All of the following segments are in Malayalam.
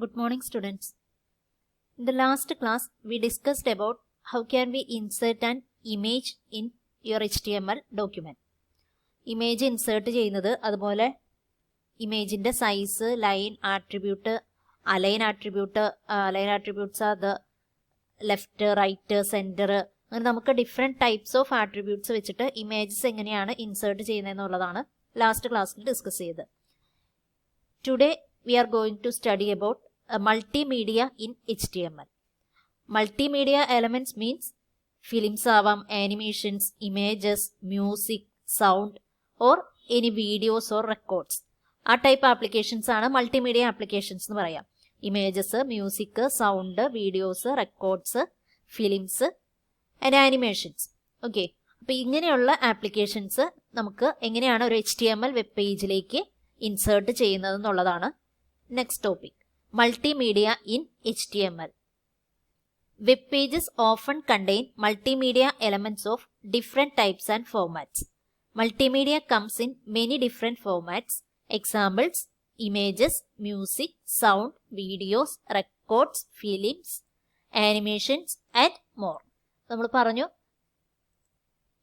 Good morning, students. In the last class, we discussed about how can we insert an image in your HTML document. Image insert ചെയ്യുന്നത് അതുപോലെ ഇമേജിന്റെ size, line attribute, align attributes are the left, right, center. അങ്ങനെ നമുക്ക് ഡിഫറെൻറ്റ് ടൈപ്സ് ഓഫ് ആട്രിബ്യൂട്ട്സ് വെച്ചിട്ട് ഇമേജസ് എങ്ങനെയാണ് ഇൻസേർട്ട് ചെയ്യുന്നതെന്നുള്ളതാണ് ലാസ്റ്റ് ക്ലാസ്സിൽ ഡിസ്കസ് ചെയ്തത്. Today we are going to study about multimedia in HTML. Multimedia elements means films ആവാം, animations, images, music, sound or any videos or records. ആ ടൈപ്പ് ആപ്ലിക്കേഷൻസ് ആണ് മൾട്ടിമീഡിയ ആപ്ലിക്കേഷൻസ് എന്ന് പറയാം. Images, music, sound, videos, records, films and animations. Okay, അപ്പോൾ ഇങ്ങനെയുള്ള ആപ്ലിക്കേഷൻസ് നമുക്ക് എങ്ങനെയാണ് ഒരു HTML വെബ് പേജിലേക്ക് ഇൻസേർട്ട് ചെയ്യുന്നത് എന്നുള്ളതാണ് next topic. Multimedia in HTML. Web pages often contain multimedia elements of different types and formats. Multimedia comes in many different formats. Examples: images, music, sound, videos, records, films, animations and more. നമ്മൾ പറഞ്ഞു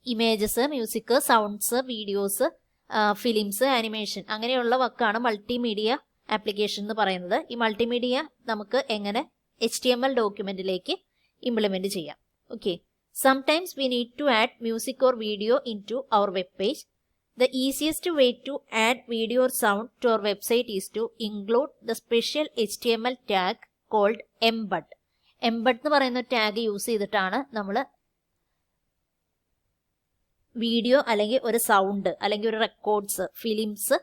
images, music, sounds, videos, films, animation അങ്ങനെയുള്ള വക്കാണ് മൾട്ടിമീഡിയ ആപ്ലിക്കേഷൻ എന്ന് പറയുന്നത്. ഈ മൾട്ടിമീഡിയ നമുക്ക് എങ്ങനെ HTML ഡോക്യുമെന്റിലേക്ക് ഇംപ്ലിമെന്റ് ചെയ്യാം. Okay, sometimes we need to add music or video into our web page. The easiest way to add video or sound to our website is to include the special HTML tag called embed. Embed എന്ന് പറയുന്ന ടാഗ് യൂസ് ചെയ്തിട്ടാണ് നമ്മൾ വീഡിയോ അല്ലെങ്കിൽ ഒരു സൗണ്ട് അല്ലെങ്കിൽ ഒരു റെക്കോർഡ്സ്, ഫിലിംസ്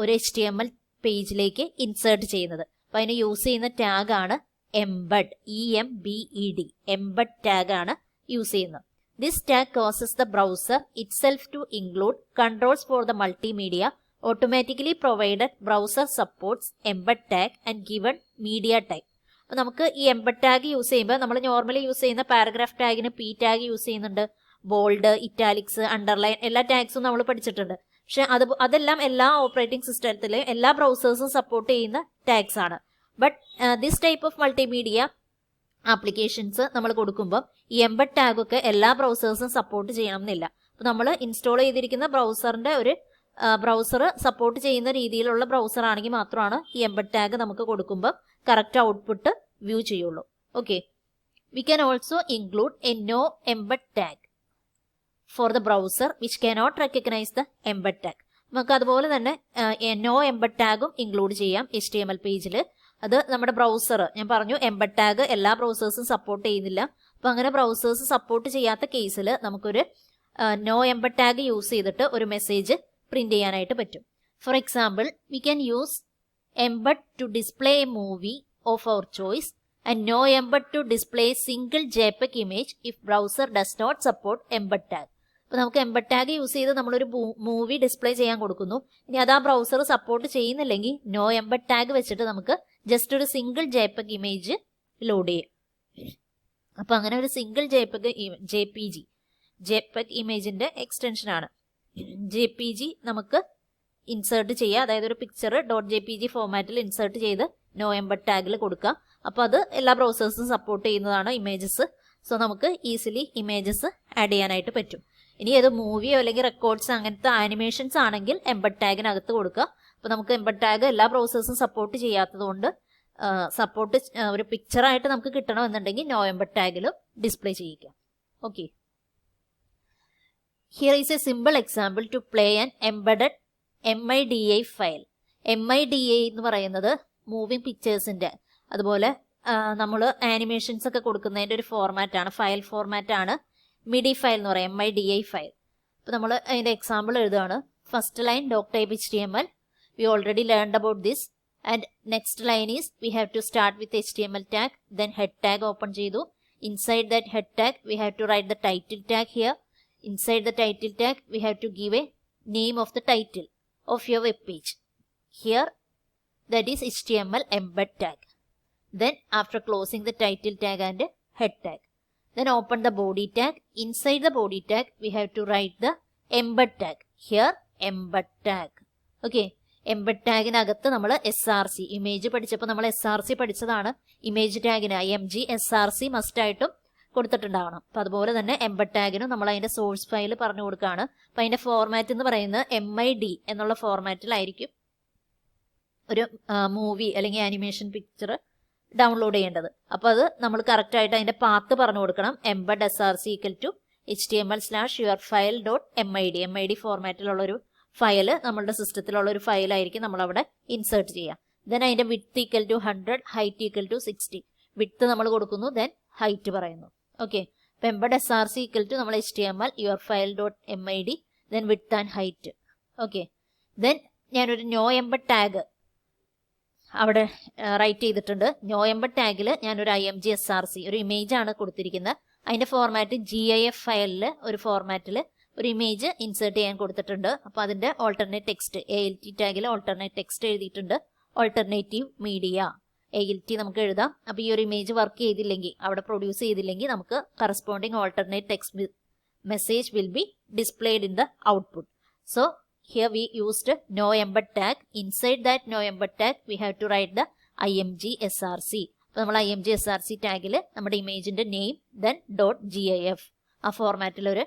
ഒരു HTML പേജിലേക്ക് ഇൻസേർട്ട് ചെയ്യുന്നത്. അപ്പോൾ അതിന് യൂസ് ചെയ്യുന്ന ടാഗാണ് embed, EMBED. embed ടാഗാണ് യൂസ് ചെയ്യുന്നത്. This tag causes the browser itself to include controls for the multimedia automatically provided browser supports embed tag and given media type. അപ്പോൾ നമുക്ക് ഈ embed ടാഗ് യൂസ് ചെയ്യുമ്പോൾ നമ്മൾ നോർമലി യൂസ് ചെയ്യുന്ന പാരഗ്രാഫ് ടാഗിന് P ടാഗ് യൂസ് ചെയ്യുന്നുണ്ട്, ബോൾഡ്, ഇറ്റാലിക്സ്, അണ്ടർലൈൻ എല്ലാ ടാഗ്സും നമ്മൾ പഠിച്ചിട്ടുണ്ട്. പക്ഷെ അതെല്ലാം എല്ലാ ഓപ്പറേറ്റിംഗ് സിസ്റ്റത്തിലെ എല്ലാ ബ്രൗസേഴ്സും സപ്പോർട്ട് ചെയ്യുന്ന ടാഗ്സ് ആണ്. But this type of multimedia applications നമ്മൾ കൊടുക്കുമ്പോൾ ഈ എംബഡ് ടാഗ് ഒക്കെ എല്ലാ ബ്രൗസേഴ്സും സപ്പോർട്ട് ചെയ്യണം എന്നില്ല. അപ്പോൾ നമ്മൾ ഇൻസ്റ്റാൾ ചെയ്തിരിക്കുന്ന ബ്രൗസറിന്റെ ഒരു ബ്രൗസർ സപ്പോർട്ട് ചെയ്യുന്ന രീതിയിലുള്ള ബ്രൗസർ ആണെങ്കിൽ മാത്രമാണ് ഈ എംബഡ് ടാഗ് നമുക്ക് കൊടുക്കുമ്പോൾ കറക്റ്റ് ഔട്ട്പുട്ട് വ്യൂ ചെയ്യുള്ളൂ. Okay, we can also include a no embed tag for the browser which cannot recognise the embed tag. നമുക്ക് അതുപോലെ തന്നെ നോ എംബഡ് ടാഗും ഇൻക്ലൂഡ് ചെയ്യാം HTML പേജിൽ. അത് നമ്മുടെ ബ്രൗസർ, ഞാൻ പറഞ്ഞു എംബഡ് ടാഗ് എല്ലാ ബ്രൗസേഴ്സും സപ്പോർട്ട് ചെയ്യുന്നില്ല. അപ്പോൾ അങ്ങനെ ബ്രൗസേഴ്സ് സപ്പോർട്ട് ചെയ്യാത്ത കേസിൽ നമുക്കൊരു നോ എംബഡ് ടാഗ് യൂസ് ചെയ്തിട്ട് ഒരു മെസ്സേജ് പ്രിന്റ് ചെയ്യാനായിട്ട് പറ്റും. For example, we can use embed to display a movie of our choice and no embed to display single JPEG image if browser does not support embed tag. അപ്പോൾ നമുക്ക് എംബഡ് ടാഗ് യൂസ് ചെയ്ത് നമ്മളൊരു മൂവി ഡിസ്പ്ലേ ചെയ്യാൻ കൊടുക്കുന്നു. ഇനി അത് ആ ബ്രൗസർ സപ്പോർട്ട് ചെയ്യുന്നില്ലെങ്കിൽ നോ എംബഡ് ടാഗ് വെച്ചിട്ട് നമുക്ക് ജസ്റ്റ് ഒരു സിംഗിൾ JPEG ഇമേജ് ലോഡ് ചെയ്യും. അപ്പോൾ അങ്ങനെ ഒരു സിംഗിൾ JPEG ഇമേജിന്റെ എക്സ്റ്റൻഷൻ ആണ് JPG. നമുക്ക് ഇൻസേർട്ട് ചെയ്യുക, അതായത് ഒരു പിക്ചർ .jpg ഫോർമാറ്റിൽ ഇൻസേർട്ട് ചെയ്ത് നോ എംബഡ് ടാഗിൽ കൊടുക്കുക. അപ്പോൾ അത് എല്ലാ ബ്രൗസേഴ്സും സപ്പോർട്ട് ചെയ്യുന്നതാണ് ഇമേജസ്. സോ നമുക്ക് ഈസിലി ഇമേജസ് ആഡ് ചെയ്യാനായിട്ട് പറ്റും. ഇനി ഏത് മൂവിയോ അല്ലെങ്കിൽ റെക്കോർഡ്സ് അങ്ങനത്തെ ആനിമേഷൻസ് ആണെങ്കിൽ എംബഡ് ടാഗിനകത്ത് കൊടുക്കുക. അപ്പോൾ നമുക്ക് എംബഡ് ടാഗ് എല്ലാ ബ്രൗസേഴ്സും സപ്പോർട്ട് ചെയ്യാത്തതുകൊണ്ട് സപ്പോർട്ട് ഒരു പിക്ചറായിട്ട് നമുക്ക് കിട്ടണമെന്നുണ്ടെങ്കിൽ നോ എംബഡ് ടാഗിലും ഡിസ്പ്ലേ ചെയ്യിക്കാം. Okay, here is a simple example to play an embedded MIDI file. MIDI എന്ന് പറയുന്നത് മൂവിങ് പിക്ചേഴ്സിന്റെ അതുപോലെ നമ്മൾ ആനിമേഷൻസ് ഒക്കെ കൊടുക്കുന്നതിൻ്റെ ഒരു ഫോർമാറ്റാണ്, ഫയൽ ഫോർമാറ്റാണ് MIDI ഫയൽ എന്ന് പറയാം, MIDI ഫയൽ. അപ്പോൾ നമ്മൾ അതിൻ്റെ എക്സാമ്പിൾ എഴുതുകയാണ്. First line doctype HTML. We already learned about this. And next line is we have to start with HTML tag, then head tag open ചെയ്തു. Inside that head tag we have to write the title tag here. Inside the title tag we have to give a name of the title of your web page. Here that is HTML embed tag. Then after closing the title tag and head tag, then open the body tag. Inside the body tag we have to write the embed tag. Here embed tag. Okay, embed ടാഗിനകത്ത് നമ്മൾ SRC ഇമേജ് പഠിച്ചപ്പോൾ നമ്മൾ SRC പഠിച്ചതാണ്. ഇമേജ് ടാഗിന് IMG SRC മസ്റ്റ് ആയിട്ടും കൊടുത്തിട്ടുണ്ടാവണം. അപ്പം അതുപോലെ തന്നെ എംബഡ് ടാഗിനും നമ്മൾ അതിന്റെ സോഴ്സ് ഫയൽ പറഞ്ഞു കൊടുക്കുകയാണ്. അപ്പം അതിന്റെ ഫോർമാറ്റ് എന്ന് പറയുന്നത് MID എന്നുള്ള ഫോർമാറ്റിലായിരിക്കും ഒരു മൂവി അല്ലെങ്കിൽ ആനിമേഷൻ പിക്ചർ ഡൗൺലോഡ് ചെയ്യേണ്ടത്. അപ്പോൾ അത് നമ്മൾ കറക്റ്റ് ആയിട്ട് അതിന്റെ പാത്ത് പറഞ്ഞു കൊടുക്കണം. എംബഡ് SRC html/yourfile.mid MID ഫോർമാറ്റിലുള്ള ഒരു ഫയൽ നമ്മളുടെ സിസ്റ്റത്തിലുള്ള ഒരു ഫയലായിരിക്കും നമ്മൾ അവിടെ ഇൻസേർട്ട് ചെയ്യുക. ദെൻ അതിന്റെ width equal to 100, height equal to 60. Width നമ്മൾ കൊടുക്കുന്നു, ദെൻ ഹൈറ്റ് പറയുന്നു. ഓക്കെ, അപ്പം എംബഡ് SRC നമ്മൾ HTML yourfile.mid then width and height. Okay, then ഞാനൊരു നോ എംബഡ് ടാഗ് അവിടെ റൈറ്റ് ചെയ്തിട്ടുണ്ട്. നോ എംബഡ് ടാഗിൽ ഞാനൊരു IMG SRC ഒരു ഇമേജ് ആണ് കൊടുത്തിരിക്കുന്നത്. അതിന്റെ ഫോർമാറ്റ് GIF ഫയലിൽ ഒരു ഫോർമാറ്റിൽ ഒരു ഇമേജ് ഇൻസേർട്ട് ചെയ്യാൻ കൊടുത്തിട്ടുണ്ട്. അപ്പോൾ അതിന്റെ ഓൾട്ടർനേറ്റ് ടെക്സ്റ്റ് ALT ടാഗിൽ ഓൾട്ടർനേറ്റ് ടെക്സ്റ്റ് എഴുതിയിട്ടുണ്ട്. ഓൾട്ടർനേറ്റീവ് മീഡിയ ALT നമുക്ക് എഴുതാം. അപ്പോൾ ഈ ഒരു ഇമേജ് വർക്ക് ചെയ്തില്ലെങ്കിൽ, അവിടെ പ്രൊഡ്യൂസ് ചെയ്തില്ലെങ്കിൽ നമുക്ക് corresponding alternate text message will be displayed in the output. So here we used no embed tag. Inside that no embed tag we have to write the IMG SRC. അപ്പോൾ നമ്മൾ IMG SRC ടാഗിൽ നമ്മുടെ ഇമേജിന്റെ നെയിം ദെൻ .gif ആ ഫോർമാറ്റിൽ ഒരു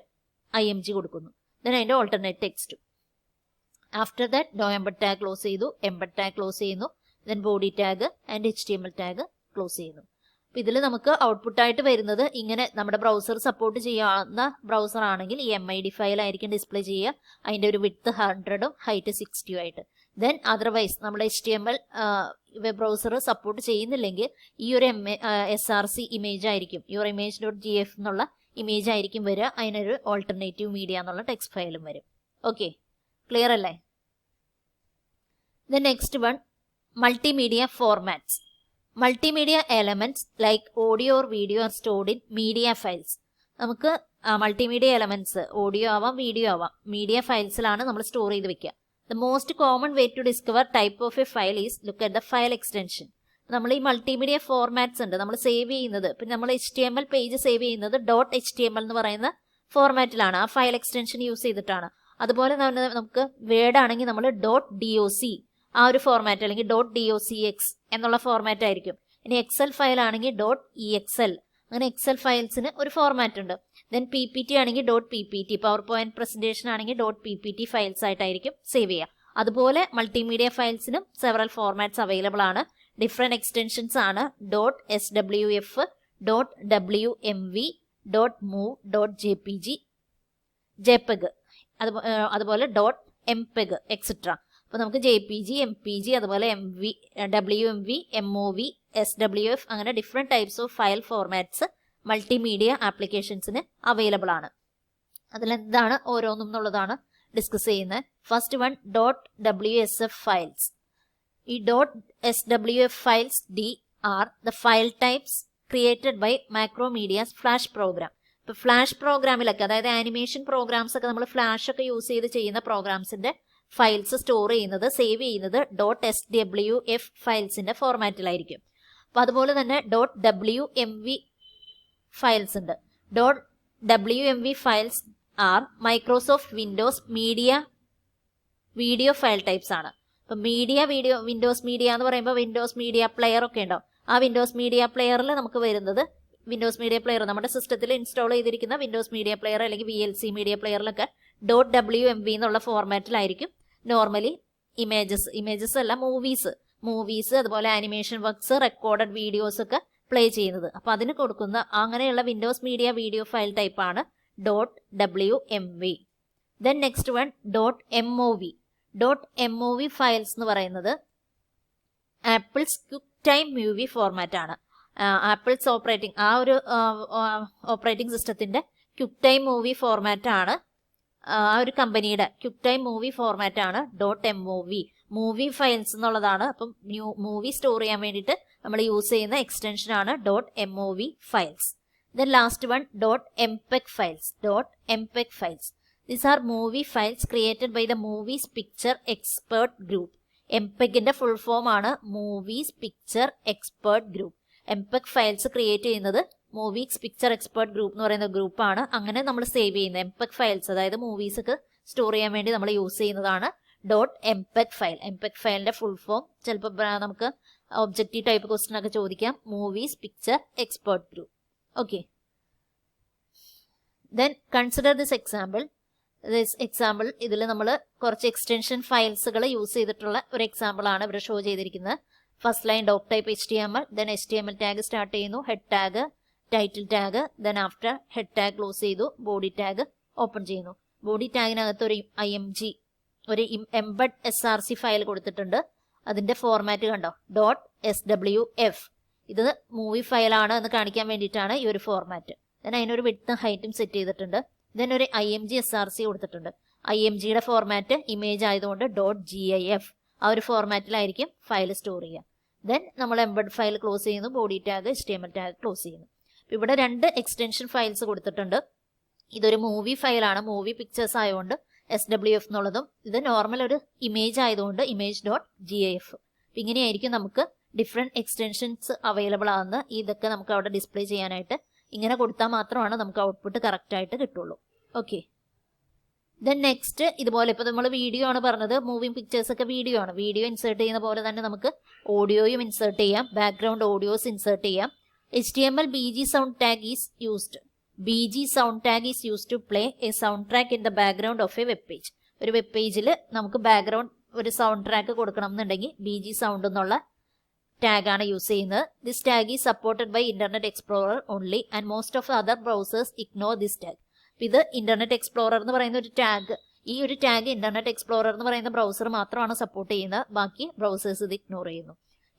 IMG കൊടുക്കുന്നു. ദെൻ അതിന്റെ alternate text. After that no embed tag close ചെയ്തു, എംബഡ് ടാഗ് ക്ലോസ് ചെയ്യുന്നു, then body tag and HTML tag close ചെയ്യുന്നു. അപ്പോൾ ഇതിൽ നമുക്ക് ഔട്ട്പുട്ടായിട്ട് വരുന്നത് ഇങ്ങനെ നമ്മുടെ ബ്രൗസർ സപ്പോർട്ട് ചെയ്യാവുന്ന ബ്രൗസർ ആണെങ്കിൽ ഈ MID ഫയൽ ആയിരിക്കും ഡിസ്പ്ലേ ചെയ്യുക. അതിൻ്റെ ഒരു വിഡ്ത്ത് 100ഉം ഹൈറ്റ് 60 ആയിട്ട്. ദെൻ അതർവൈസ് നമ്മുടെ HTML വെബ് ബ്രൗസർ സപ്പോർട്ട് ചെയ്യുന്നില്ലെങ്കിൽ ഈ ഒരു SRC ഇമേജ് ആയിരിക്കും, യുവർ image.gif എന്നുള്ള ഇമേജ് ആയിരിക്കും വരിക. അതിനൊരു ഓൾട്ടർനേറ്റീവ് മീഡിയ എന്നുള്ള ടെക്സ്റ്റ് ഫയലും വരും. ഓക്കെ, ക്ലിയർ അല്ലേ? Then next one, multimedia formats. Multimedia elements like audio or video are stored in media files. നമുക്ക് മൾട്ടിമീഡിയ എലമെന്റ്സ് ഓഡിയോ ആവാം, വീഡിയോ ആവാം, മീഡിയ ഫയൽസിലാണ് നമ്മൾ സ്റ്റോർ ചെയ്ത് വെക്കുക. The most common way to discover type of a file is look at the file extension. നമ്മൾ ഈ മൾട്ടിമീഡിയ ഫോർമാറ്റ്സ് ഉണ്ട് നമ്മൾ സേവ് ചെയ്യുന്നത്. ഇപ്പം നമ്മൾ HTML പേജ് സേവ് ചെയ്യുന്നത് .html എന്ന് പറയുന്ന ഫോർമാറ്റിലാണ്, ആ ഫയൽ എക്സ്റ്റൻഷൻ യൂസ് ചെയ്തിട്ടാണ്. അതുപോലെ നമുക്ക് വേർഡ് ആണെങ്കിൽ നമ്മൾ .doc ആ ഒരു ഫോർമാറ്റ് അല്ലെങ്കിൽ .docx എന്നുള്ള ഫോർമാറ്റ് ആയിരിക്കും. ഇനി എക്സൽ ഫയൽ ആണെങ്കിൽ .exl, അങ്ങനെ എക്സൽ ഫയൽസിന് ഒരു ഫോർമാറ്റ് ഉണ്ട്. ദെൻ PPT ആണെങ്കിൽ .ppt, പവർ പോയിന്റ് പ്രസന്റേഷൻ ആണെങ്കിൽ .ppt ഫയൽസ് ആയിട്ടായിരിക്കും സേവ് ചെയ്യുക. അതുപോലെ മൾട്ടിമീഡിയ ഫയൽസിനും സെവറൽ ഫോർമാറ്റ്സ് അവൈലബിൾ ആണ്. ഡിഫറെന്റ് എക്സ്റ്റൻഷൻസ് ആണ് .swf, .wmv, .mov, .jpg, JPEG, അതുപോലെ .mpeg എക്സെട്ര. അപ്പോൾ നമുക്ക് JPG, MPG, അതുപോലെ WMV, MOV, SWF അങ്ങനെ different types of file formats multimedia ആപ്ലിക്കേഷൻസിന് അവൈലബിൾ ആണ്. അതിലെന്താണ് ഓരോന്നും എന്നുള്ളതാണ് ഡിസ്കസ് ചെയ്യുന്നത്. First one .wsf files. ഈ .swf files are the file types created by Macromedia's flash program. ഇപ്പോൾ ഫ്ലാഷ് പ്രോഗ്രാമിലൊക്കെ, അതായത് ആനിമേഷൻ പ്രോഗ്രാംസ് ഒക്കെ നമ്മൾ ഫ്ലാഷ് ഒക്കെ യൂസ് ചെയ്ത് ചെയ്യുന്ന പ്രോഗ്രാംസിന്റെ ഫയൽസ് സ്റ്റോർ ചെയ്യുന്നത്, സേവ് ചെയ്യുന്നത് .swf ഫയൽസിന്റെ ഫോർമാറ്റിലായിരിക്കും. അപ്പോൾ അതുപോലെ തന്നെ .wmv ഫയൽസ് ഉണ്ട്. .wmv files R Microsoft Windows video file types ആണ്. അപ്പം വിൻഡോസ് മീഡിയ എന്ന് പറയുമ്പോൾ വിൻഡോസ് മീഡിയ പ്ലെയർ ഒക്കെ ഉണ്ടാവും. ആ വിൻഡോസ് മീഡിയ പ്ലെയറിൽ നമുക്ക് വരുന്നത് വിൻഡോസ് മീഡിയ പ്ലെയർ നമ്മുടെ സിസ്റ്റത്തിൽ ഇൻസ്റ്റാൾ ചെയ്തിരിക്കുന്ന വിൻഡോസ് മീഡിയ പ്ലെയർ അല്ലെങ്കിൽ VLC മീഡിയ പ്ലെയറിലൊക്കെ .wmv എന്നുള്ള ഫോർമാറ്റിലായിരിക്കും നോർമലി ഇമേജസ് അല്ല മൂവീസ് അതുപോലെ ആനിമേഷൻ വർക്ക്സ്, റെക്കോർഡഡ് വീഡിയോസ് ഒക്കെ പ്ലേ ചെയ്യുന്നത്. അപ്പോൾ അതിന് കൊടുക്കുന്ന അങ്ങനെയുള്ള Windows media video file type ആണ് .wmv. Then next one .mov files എന്ന് പറയുന്നത് apples quick time movie format ആണ്. ആപ്പിൾസ് ഓപ്പറേറ്റിംഗ് സിസ്റ്റത്തിന്റെ ക്വിക്ക് ടൈം മൂവി ഫോർമാറ്റ് ആണ്. ആ ഒരു കമ്പനിയുടെ ക്വിക്ക് ടൈം മൂവി ഫോർമാറ്റ് ആണ് .mov. മൂവി ഫയൽസ് എന്നുള്ളതാണ്. അപ്പം മൂവി സ്റ്റോർ ചെയ്യാൻ വേണ്ടിയിട്ട് നമ്മൾ യൂസ് ചെയ്യുന്ന എക്സ്റ്റൻഷൻ ആണ് .mov files. Then last one .mpeg files. These are movie files created by the Movies Picture Expert Group. MPEGന്റെ ഫുൾ ഫോം ആണ് movies picture expert group. MPEG files create ചെയ്യുന്നത് മൂവീസ് പിക്ചർ എക്സ്പേർട്ട് ഗ്രൂപ്പ് എന്ന് പറയുന്ന ഗ്രൂപ്പാണ്. അങ്ങനെ നമ്മൾ സേവ് ചെയ്യുന്ന MPEG ഫയൽസ്, അതായത് മൂവീസ് ഒക്കെ സ്റ്റോർ ചെയ്യാൻ വേണ്ടി നമ്മൾ യൂസ് ചെയ്യുന്നതാണ് .mpeg ഫയൽ. mpeg ഫയലിന്റെ ഫുൾ ഫോം ചിലപ്പോൾ നമുക്ക് ഒബ്ജക്റ്റീവ് ടൈപ്പ് ക്വസ്റ്റ്യൻ ഒക്കെ ചോദിക്കാം. Movies picture export group. Okay, then consider this example. ഇതിൽ നമ്മൾ കുറച്ച് എക്സ്റ്റൻഷൻ ഫയൽസുകൾ യൂസ് ചെയ്തിട്ടുള്ള ഒരു എക്സാമ്പിൾ ആണ് ഇവിടെ ഷോ ചെയ്തിരിക്കുന്നത്. First line doc type HTML, then HTML tag start ചെയ്യുന്നു, head tag, title tag, then after head tag close ചെയ്തു, ബോഡി ടാഗ് ഓപ്പൺ ചെയ്യുന്നു. ബോഡി ടാഗിനകത്ത് ഒരു IMG ഒരു എംബഡ് SRC ഫയൽ കൊടുത്തിട്ടുണ്ട്. അതിന്റെ ഫോർമാറ്റ് കണ്ടോ, .swf. ഇത് മൂവി ഫയലാണ് എന്ന് കാണിക്കാൻ വേണ്ടിയിട്ടാണ് ഈ ഒരു ഫോർമാറ്റ്. ദെൻ അതിനൊരു വിഡ്ത്തും ഹൈറ്റും സെറ്റ് ചെയ്തിട്ടുണ്ട്. ദെൻ ഒരു IMG SRC കൊടുത്തിട്ടുണ്ട്. IMGയുടെ ഫോർമാറ്റ് ഇമേജ് ആയതുകൊണ്ട് .gif ആ ഒരു ഫോർമാറ്റിലായിരിക്കും ഫയൽ സ്റ്റോർ ചെയ്യുക. ദെൻ നമ്മൾ എംബഡ് ഫയൽ ക്ലോസ് ചെയ്യുന്നു, body tag HTML tag close ചെയ്യുന്നു. ഇവിടെ 2 എക്സ്റ്റൻഷൻ ഫയൽസ് കൊടുത്തിട്ടുണ്ട്. ഇതൊരു മൂവി ഫയലാണ്, മൂവി പിക്ചേഴ്സ് ആയതുകൊണ്ട് SWF എന്നുള്ളതും, ഇത് നോർമൽ ഒരു ഇമേജ് ആയതുകൊണ്ട് image.gif. ഇങ്ങനെയായിരിക്കും നമുക്ക് ഡിഫറെന്റ് എക്സ്റ്റൻഷൻസ് അവൈലബിൾ ആകുന്ന. ഇതൊക്കെ നമുക്ക് അവിടെ ഡിസ്പ്ലേ ചെയ്യാനായിട്ട് ഇങ്ങനെ കൊടുത്താൽ മാത്രമാണ് നമുക്ക് ഔട്ട്പുട്ട് കറക്റ്റ് ആയിട്ട് കിട്ടുള്ളൂ. ഓക്കെ, ദെൻ നെക്സ്റ്റ് ഇതുപോലെ ഇപ്പോൾ നമ്മൾ വീഡിയോ ആണ് പറഞ്ഞത്, മൂവിങ് പിക്ചേഴ്സ് ഒക്കെ വീഡിയോ ആണ്. വീഡിയോ ഇൻസേർട്ട് ചെയ്യുന്ന പോലെ തന്നെ നമുക്ക് ഓഡിയോയും ഇൻസേർട്ട് ചെയ്യാം, ബാക്ക്ഗ്രൗണ്ട് ഓഡിയോസ് ഇൻസേർട്ട് ചെയ്യാം. HTML BG sound tag is used. BG sound tag is used to play a soundtrack in the background of a web page. ഒരു വെബ് പേജിൽ നമുക്ക് ബാക്ക്ഗ്രൗണ്ട് ഒരു സൗണ്ട് ട്രാക്ക് കൊടുക്കണം എന്നുണ്ടെങ്കിൽ BG sound എന്നുള്ള ടാഗാണ് യൂസ് ചെയ്യുന്നത്. This tag is supported by Internet Explorer only and most of other browsers ignore this tag. ഇത് ഇന്റർനെറ്റ് എക്സ്പ്ലോറർ എന്ന് പറയുന്ന ഒരു ടാഗ്, ഈ ഒരു ടാഗ് ഇന്റർനെറ്റ് എക്സ്പ്ലോറർ എന്ന് പറയുന്ന ബ്രൗസർ മാത്രമാണ് സപ്പോർട്ട് ചെയ്യുന്നത്, ബാക്കി ബ്രൗസേഴ്സ് ഇത് ഇഗ്നോർ ചെയ്യുന്നു.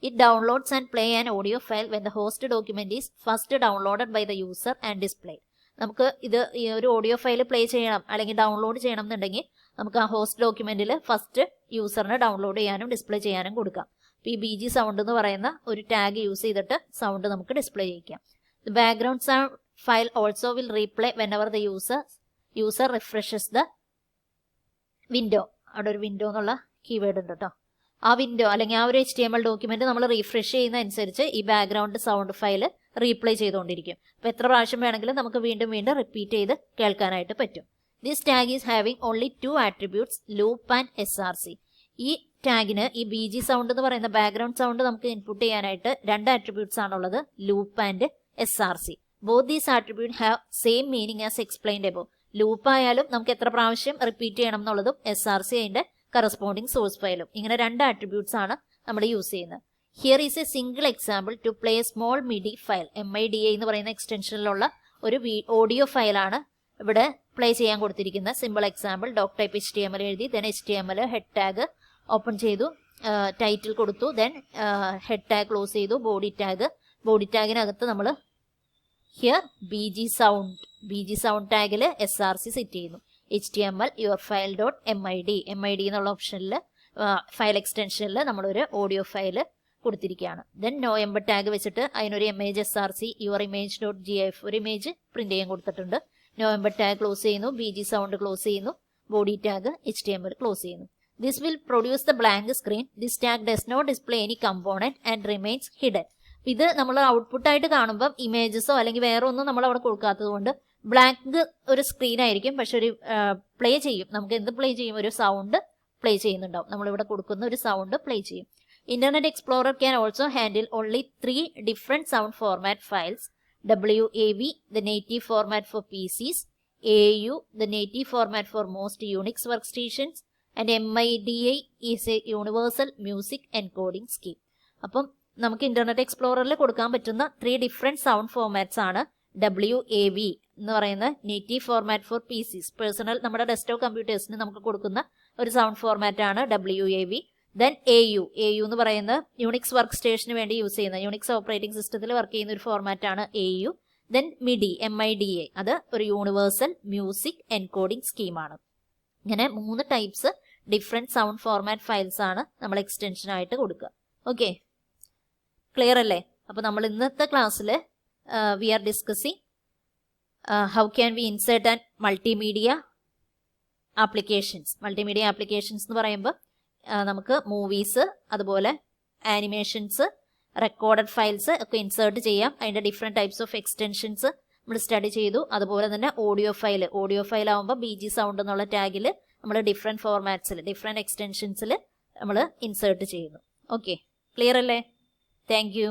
It downloads and play an audio file when the host document is first downloaded by the user and displayed. നമുക്ക് ഇത് ഒരു ഓഡിയോ ഫയൽ പ്ലേ ചെയ്യണം അല്ലെങ്കിൽ ഡൗൺലോഡ് ചെയ്യണം എന്നുണ്ടെങ്കിൽ നമുക്ക് ആ ഹോസ്റ്റ് ഡോക്യുമെന്റിൽ ഫസ്റ്റ് യൂസറിന് ഡൗൺലോഡ് ചെയ്യാനും ഡിസ്പ്ലേ ചെയ്യാനും കൊടുക്കാം. ഈ BG സൗണ്ട് എന്ന് പറയുന്ന ഒരു ടാഗ് യൂസ് ചെയ്തിട്ട് സൗണ്ട് നമുക്ക് display ചെയ്യിക്കാം. The background sound file also will replay whenever the user refreshes the window. അവിടെ ഒരു വിൻഡോ എന്നുള്ള കീവേഡ് ഉണ്ട് കേട്ടോ. ആ വിൻഡോ അല്ലെങ്കിൽ ആ ഒരു HTML ഡോക്യുമെന്റ് നമ്മൾ റീഫ്രഷ് ചെയ്യുന്ന അനുസരിച്ച് ഈ ബാക്ക്ഗ്രൗണ്ട് സൗണ്ട് ഫയൽ റീപ്ലേ ചെയ്തുകൊണ്ടിരിക്കും. അപ്പോൾ എത്ര പ്രാവശ്യം വേണമെങ്കിലും നമുക്ക് വീണ്ടും വീണ്ടും റിപ്പീറ്റ് ചെയ്ത് കേൾക്കാനായിട്ട് പറ്റും. This tag is having only 2 attributes, loop and SRC. ഈ ടാഗിന് ഈ BG സൗണ്ട് എന്ന് പറയുന്ന ബാക്ക്ഗ്രൗണ്ട് സൗണ്ട് നമുക്ക് ഇൻപുട്ട് ചെയ്യാനായിട്ട് 2 attributes ആണുള്ളത്, loop and SRC. Both these attributes have same meaning as explained above. Loop ആയാലും നമുക്ക് എത്ര പ്രാവശ്യം റിപ്പീറ്റ് ചെയ്യണം എന്നുള്ളതും SRC അതിന്റെ കറസ്പോണ്ടിങ് സോഴ്സ് ഫയലും. ഇങ്ങനെ 2 attributes ആണ് നമ്മൾ യൂസ് ചെയ്യുന്നത്. Here is a single example to play small MIDI file. MIDI എന്ന് പറയുന്ന എക്സ്റ്റൻഷനിലുള്ള ഒരു ഓഡിയോ ഫയലാണ് ഇവിടെ പ്ലേ ചെയ്യാൻ കൊടുത്തിരിക്കുന്നത്. Simple example, doc type HTML എഴുതി, then HTML head tag open ചെയ്തു, ടൈറ്റിൽ കൊടുത്തു, ദെൻ ഹെഡ് ടാഗ് ക്ലോസ് ചെയ്തു, ബോഡി ടാഗിനകത്ത് നമ്മൾ ഹിയർ BG സൗണ്ട് ടാഗിൽ SRC സെറ്റ് ചെയ്യുന്നു. HTML your file.mid എന്നുള്ള ഓപ്ഷനിൽ ഫയൽ എക്സ്റ്റൻഷനിൽ നമ്മളൊരു ഓഡിയോ ഫയൽ കൊടുത്തിരിക്കുകയാണ്. ദെൻ നോ എംബഡ് ടാഗ് വെച്ചിട്ട് അതിനൊരു ഇമേജ് SRC your image.gif ഒരു ഇമേജ് പ്രിന്റ് ചെയ്യാൻ കൊടുത്തിട്ടുണ്ട്. നോ എംബഡ് ടാഗ് ക്ലോസ് ചെയ്യുന്നു, BG സൗണ്ട് ക്ലോസ് ചെയ്യുന്നു, ബോഡി ടാഗ് HTML ക്ലോസ് ചെയ്യുന്നു. This will produce the blank screen. This tag does not display any component and remains hidden. ഇത് നമ്മൾ ഔട്ട്പുട്ട് ആയിട്ട് കാണുമ്പോൾ ഇമേജസോ അല്ലെങ്കിൽ വേറെ ഒന്നും നമ്മൾ അവിടെ കൊടുക്കാത്തത് കൊണ്ട് ബ്ലാങ്ക് ഒരു സ്ക്രീൻ ആയിരിക്കും, പക്ഷെ ഒരു പ്ലേ ചെയ്യും. നമുക്ക് എന്ത് പ്ലേ ചെയ്യും? ഒരു സൗണ്ട് പ്ലേ ചെയ്യുന്നുണ്ടാവും. നമ്മളിവിടെ കൊടുക്കുന്ന ഒരു സൗണ്ട് പ്ലേ ചെയ്യും. Internet explorer can also handle only 3 different sound format files. WAV, the native format for PCs, AU, the native format for most Unix workstations, and MIDI is a universal music encoding scheme. അപ്പം നമുക്ക് ഇന്റർനെറ്റ് എക്സ്പ്ലോററിൽ കൊടുക്കാൻ പറ്റുന്ന 3 ഡിഫറെന്റ് സൗണ്ട് ഫോർമാറ്റ്സ് ആണ്. WAV എന്ന് പറയുന്ന native format four PCs, personal നമ്മുടെ ഡെസ്ക്ടോപ്പ് കമ്പ്യൂട്ടേഴ്സിന് നമുക്ക് കൊടുക്കുന്ന ഒരു സൗണ്ട് ഫോർമാറ്റ് ആണ് WAV. ദെൻ AU എന്ന് പറയുന്ന യൂണിക്സ് വർക്ക് സ്റ്റേഷന് വേണ്ടി യൂസ് ചെയ്യുന്ന യൂണിക്സ് ഓപ്പറേറ്റിംഗ് സിസ്റ്റത്തിൽ വർക്ക് ചെയ്യുന്ന ഒരു ഫോർമാറ്റ് ആണ് AU. ദെൻ MIDI അത് ഒരു യൂണിവേഴ്സൽ മ്യൂസിക് എൻകോഡിംഗ് സ്കീമാണ്. ഇങ്ങനെ 3 types different sound format files ആണ് നമ്മൾ എക്സ്റ്റൻഷൻ ആയിട്ട് കൊടുക്കുക. ഓക്കെ, ക്ലിയർ അല്ലേ? അപ്പോൾ നമ്മൾ ഇന്നത്തെ ക്ലാസ്സിൽ we are discussing how can we insert an multimedia applications. Multimedia applications എന്ന് പറയുമ്പോൾ നമുക്ക് മൂവീസ്, അതുപോലെ ആനിമേഷൻസ്, റെക്കോർഡഡ് ഫയൽസ് ഒക്കെ ഇൻസേർട്ട് ചെയ്യാം. അതിൻ്റെ ഡിഫറെൻറ്റ് ടൈപ്സ് ഓഫ് എക്സ്റ്റൻഷൻസ് നമ്മൾ സ്റ്റഡി ചെയ്തു. അതുപോലെ തന്നെ ഓഡിയോ ഫയൽ ആകുമ്പോൾ BG സൗണ്ട് എന്നുള്ള ടാഗിൽ നമ്മൾ ഡിഫറെൻറ്റ് ഫോർമാറ്റ്സിൽ ഡിഫറെൻറ്റ് എക്സ്റ്റൻഷൻസിൽ നമ്മൾ ഇൻസേർട്ട് ചെയ്യുന്നു. ഓക്കെ, ക്ലിയർ അല്ലേ? Thank you.